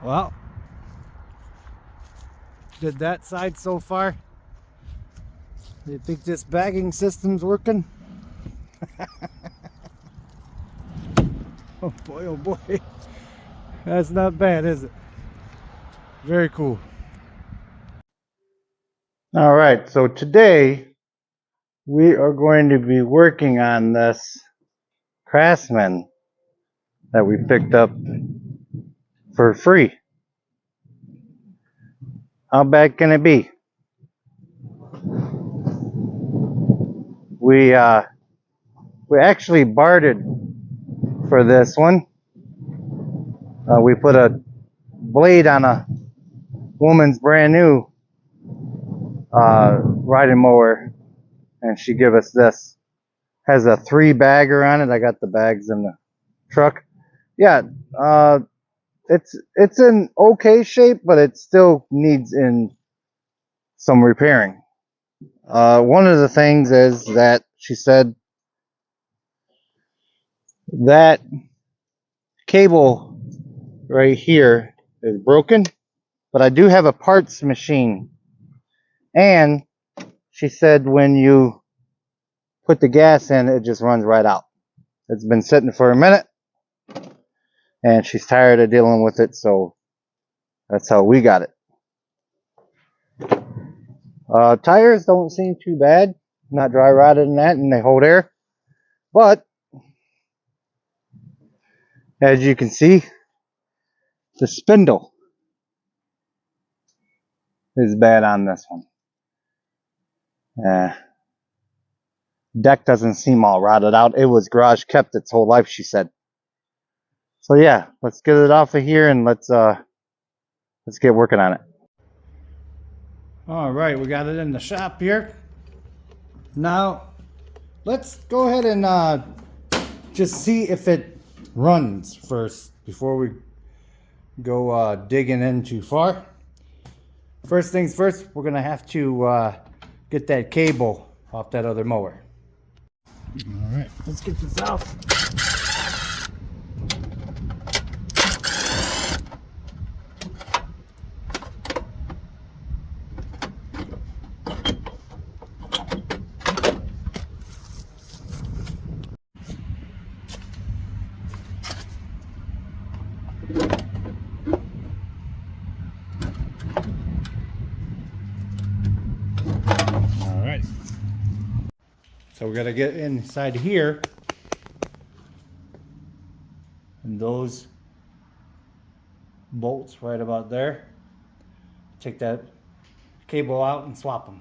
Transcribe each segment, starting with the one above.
Well, did that side so far. Do you think this bagging system's working? Oh boy, oh boy. That's not bad, is it? Very cool. All right, so today we are going to be working on this Craftsman that we picked up for free. How bad can it be? We actually bartered for this one. We put a blade on a woman's brand new riding mower, and she gave us this. Has a 3-bagger on it. I got the bags in the truck. Yeah, it's in okay shape, but it still needs in some repairing. One of the things is that she said that cable right here is broken, but I do have a parts machine, and she said when you put the gas in, it just runs right out. It's been sitting for a minute, and she's tired of dealing with it, so that's how we got it. Tires don't seem too bad, not dry rotted in that, and they hold air, but as you can see, the spindle is bad on this one. Deck doesn't seem all rotted out. It was garage kept its whole life, she said. So yeah, let's get it off of here and let's get working on it. All right, we got it in the shop here. Now, let's go ahead and just see if it runs first before we go digging in too far. First things first, we're gonna have to get that cable off that other mower. All right, let's get this out. So we got to get inside here, and those bolts right about there. Take that cable out and swap them.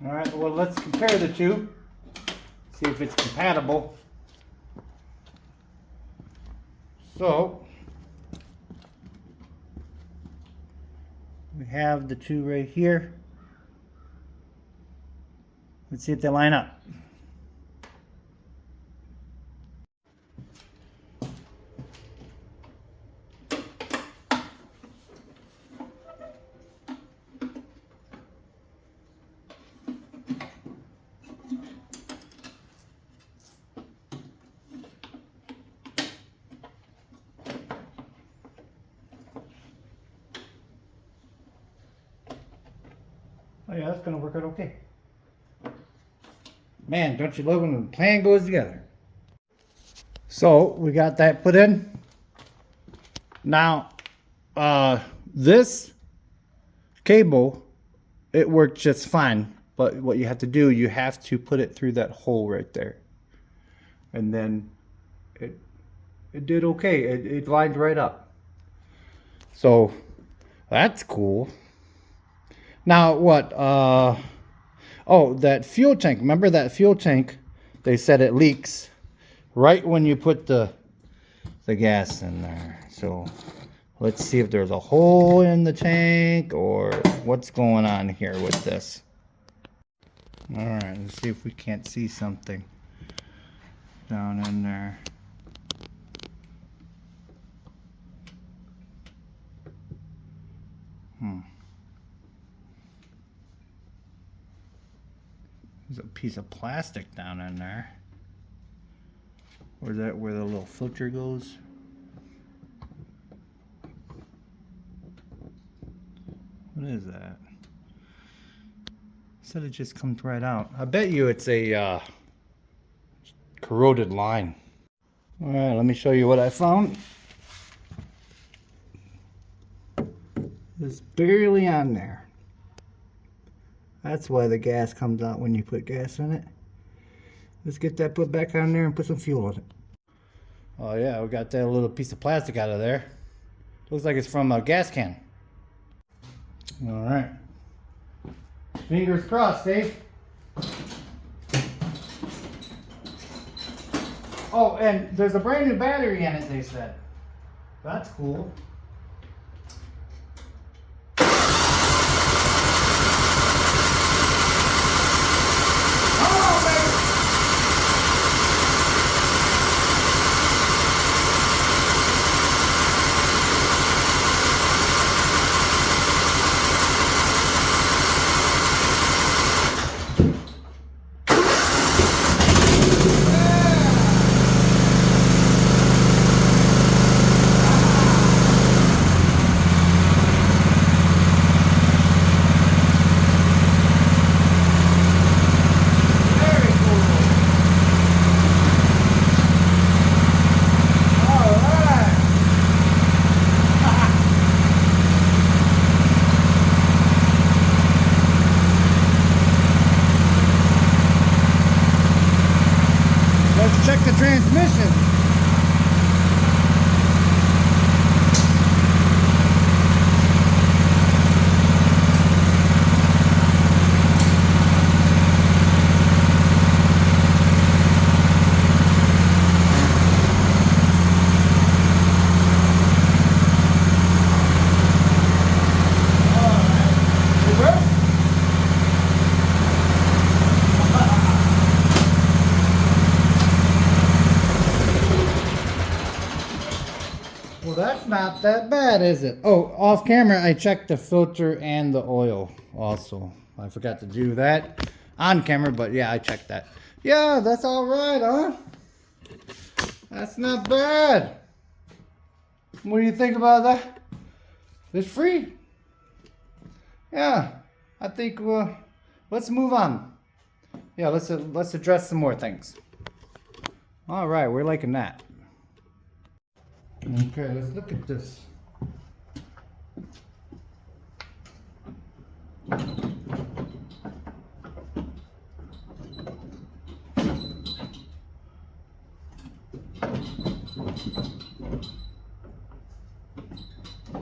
All right, well, let's compare the two, see if it's compatible. So, we have the two right here. Let's see if they line up. Oh yeah, that's gonna work out okay. Man, don't you love when the plan goes together? So we got that put in. Now, this cable, it worked just fine. But what you have to do, you have to put it through that hole right there. And then it did okay. It lined right up. So that's cool. Now what? Oh, that fuel tank. Remember that fuel tank? They said it leaks right when you put the gas in there. So let's see if there's a hole in the tank or what's going on here with this. All right, let's see if we can't see something down in there. There's a piece of plastic down in there. Or is that where the little filter goes? What is that? Said it just comes right out. I bet you it's a corroded line. All right, let me show you what I found. It's barely on there. That's why the gas comes out when you put gas in it. Let's get that put back on there and put some fuel in it. Oh yeah, we got that little piece of plastic out of there. Looks like it's from a gas can. All right. Fingers crossed, Dave. Oh, and there's a brand new battery in it, they said. That's cool. Check the transmission. Well, that's not that bad, is it? Oh, off camera, I checked the filter and the oil also. I forgot to do that on camera, but yeah, I checked that. Yeah, that's all right, huh? That's not bad. What do you think about that? It's free. Yeah, I think let's move on. Yeah, let's address some more things. All right, we're liking that. Okay, let's look at this.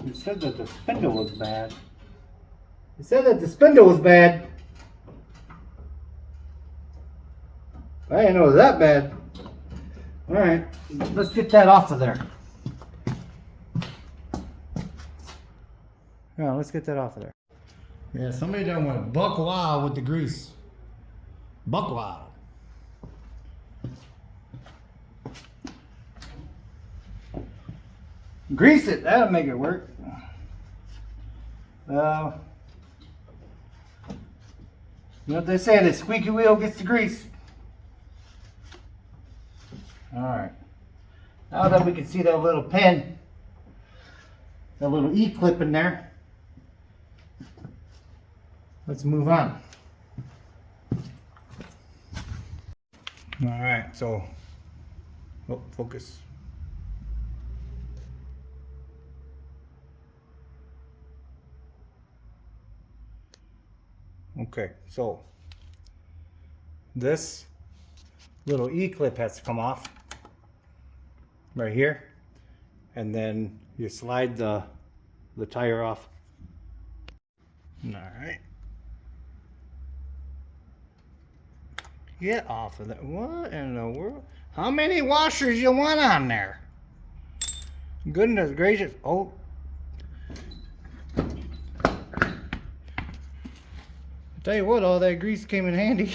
It said that the spindle was bad. It said that the spindle was bad. I didn't know it was that bad. Alright, let's get that off of there. Yeah, let's get that off of there. Yeah, somebody done went buck wild with the grease. Buck wild. Grease it, that'll make it work. You know what they say, the squeaky wheel gets the grease. Alright. Now that we can see that little pin, that little E-clip in there. let's move on. All right, so, oh, focus. Okay, so this little E-clip has to come off right here, and then you slide the tire off. All right. Get off of that. What in the world? How many washers you want on there? Goodness gracious. Oh. I tell you what, all that grease came in handy.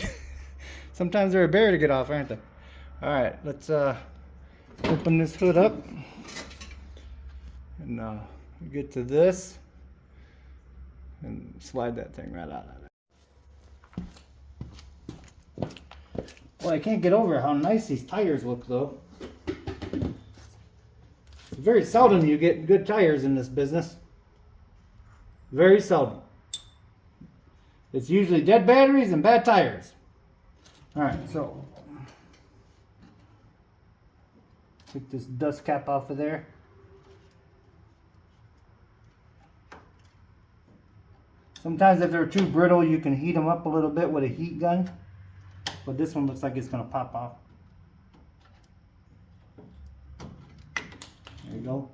Sometimes they're a bear to get off, aren't they? Alright, let's open this hood up. And get to this. And slide that thing right out of there. Well, I can't get over how nice these tires look, though. Very seldom you get good tires in this business. Very seldom. It's usually dead batteries and bad tires. Alright, so take this dust cap off of there. Sometimes if they're too brittle, you can heat them up a little bit with a heat gun. But this one looks like it's going to pop off. There you go.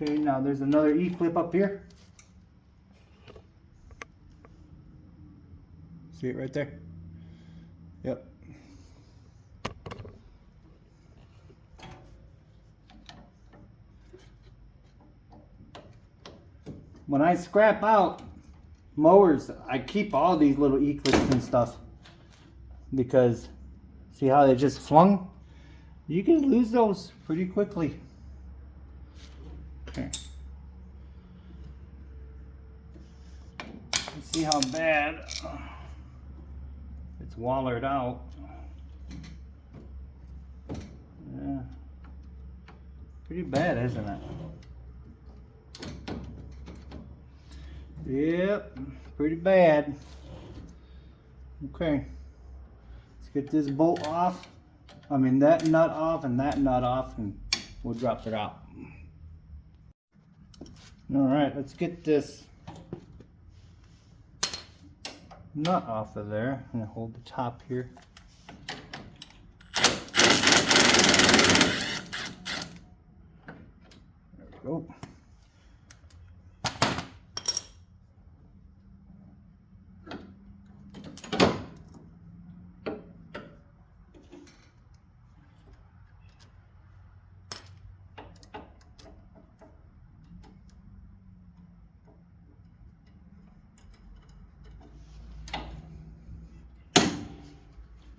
Okay, now there's another E-clip up here. See it right there? Yep. When I scrap out mowers, I keep all these little E-clips and stuff. Because, see how they just flung? You can lose those pretty quickly. Okay. Let's see how bad it's wallered out. Yeah. Pretty bad, isn't it? Yep, pretty bad. Okay. Let's get this bolt off. I mean that nut off and that nut off, and we'll drop it out. Alright, let's get this nut off of there. I'm going to hold the top here. There we go.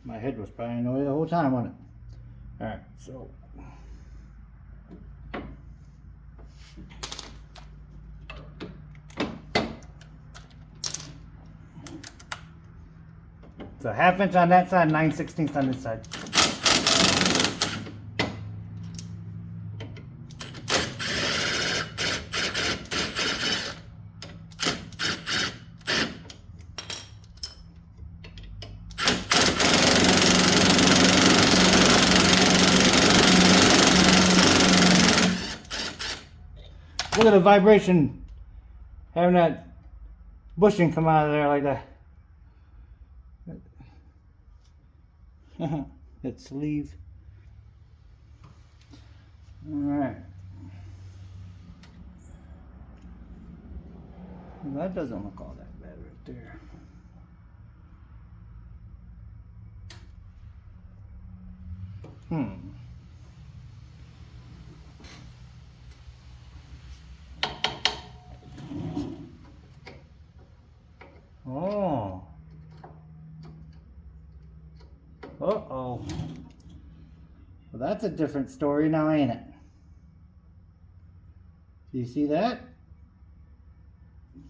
My head was probably in the way the whole time, wasn't it? Alright, so it's a 1/2 inch on that side, 9/16 on this side. Look at the vibration, having that bushing come out of there like that. That sleeve. Alright. Well, that doesn't look all that bad right there. Oh. Uh-oh. Well, that's a different story now, ain't it? Do you see that?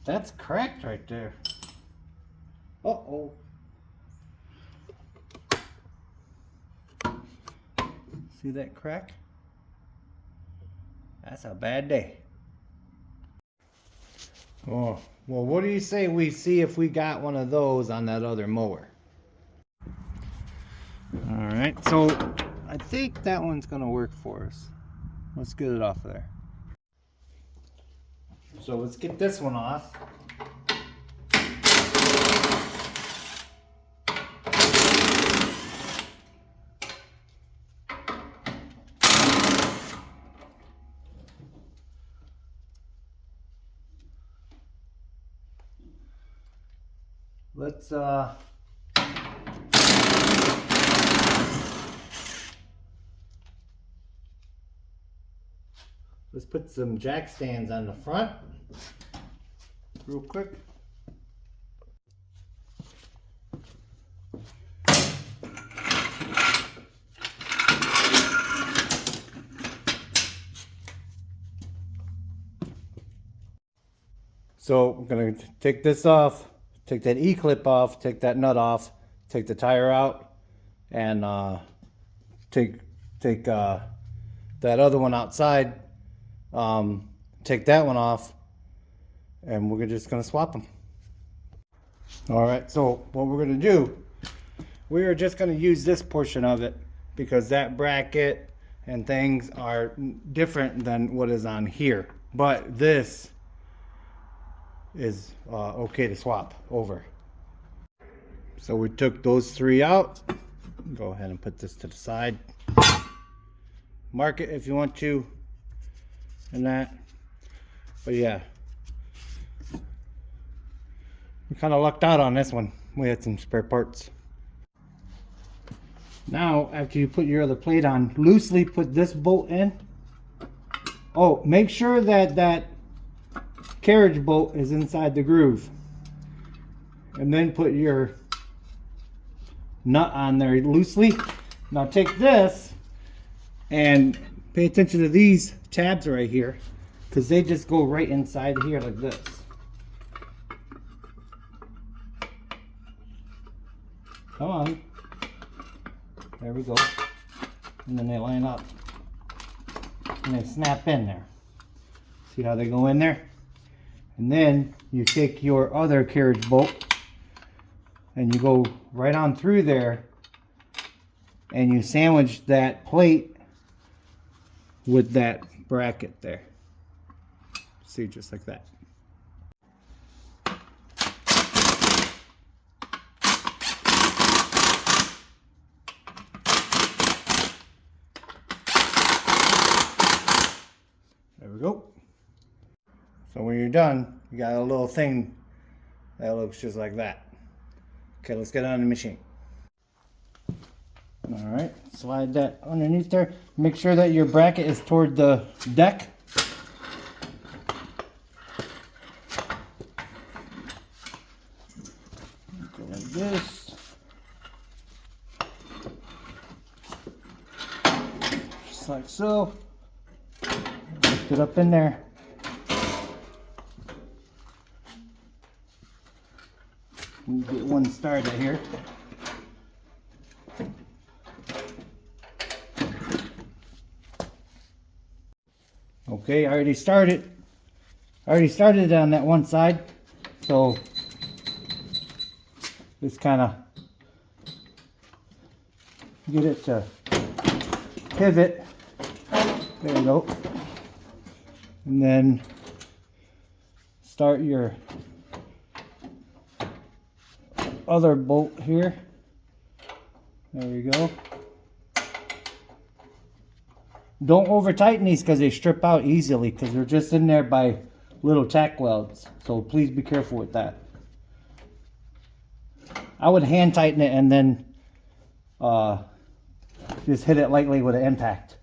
That's cracked right there. Uh-oh. See that crack? That's a bad day. Oh, well, what do you say we see if we got one of those on that other mower? All right, so I think that one's gonna work for us. Let's get it off of there. So let's get this one off. Let's put some jack stands on the front real quick. So I'm gonna take this off, take that E-clip off, take that nut off, take the tire out, and take that other one outside, take that one off, and we're just gonna swap them. All right, so what we're gonna do, we are just gonna use this portion of it because that bracket and things are different than what is on here, but this is okay to swap over. So we took those three out. Go ahead and put this to the side. Mark it if you want to, and that. But yeah, we kind of lucked out on this one. We had some spare parts. Now, after you put your other plate on, loosely put this bolt in. Oh, make sure that that carriage bolt is inside the groove, and then put your nut on there loosely. Now take this and pay attention to these tabs right here, because they just go right inside here like this. Come on, there we go. And then they line up and they snap in there. See how they go in there? And then you take your other carriage bolt and you go right on through there and you sandwich that plate with that bracket there. See, just like that. There we go. So when you're done, you got a little thing that looks just like that. Okay, let's get on the machine. All right, slide that underneath there. Make sure that your bracket is toward the deck. Go like this. Just like so. Lift it up in there. Get one started here. Okay, I already started on that one side, so just kind of get it to pivot. There you go. And then start your other bolt here. There you go. Don't over tighten these because they strip out easily, because they're just in there by little tack welds. So please be careful with that. I would hand tighten it and then just hit it lightly with an impact,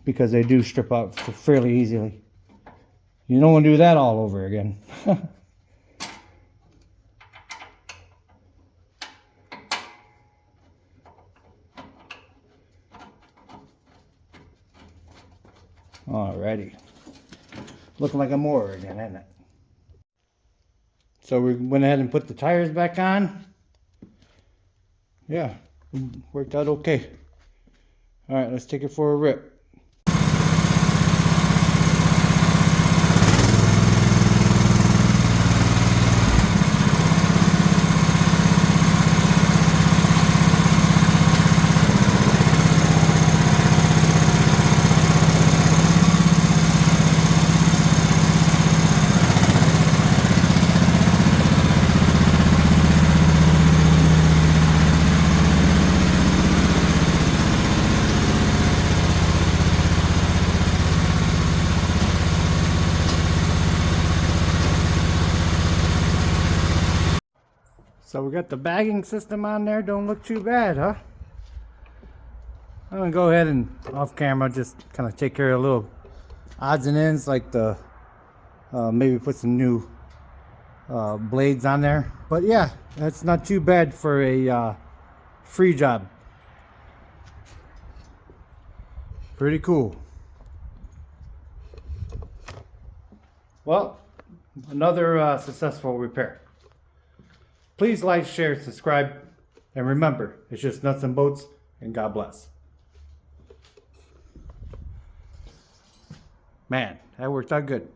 because they do strip out fairly easily. You don't want to do that all over again. Alrighty. Looking like a mower again, isn't it? So we went ahead and put the tires back on. Yeah, worked out okay. Alright, let's take it for a rip. So we got the bagging system on there. Don't look too bad, huh? I'm gonna go ahead and off camera just kind of take care of little odds and ends, like the maybe put some new blades on there. But yeah, that's not too bad for a free job. Pretty cool. Well, another successful repair. Please like, share, subscribe, and remember, it's just nuts and bolts, and God bless. Man, that worked out good.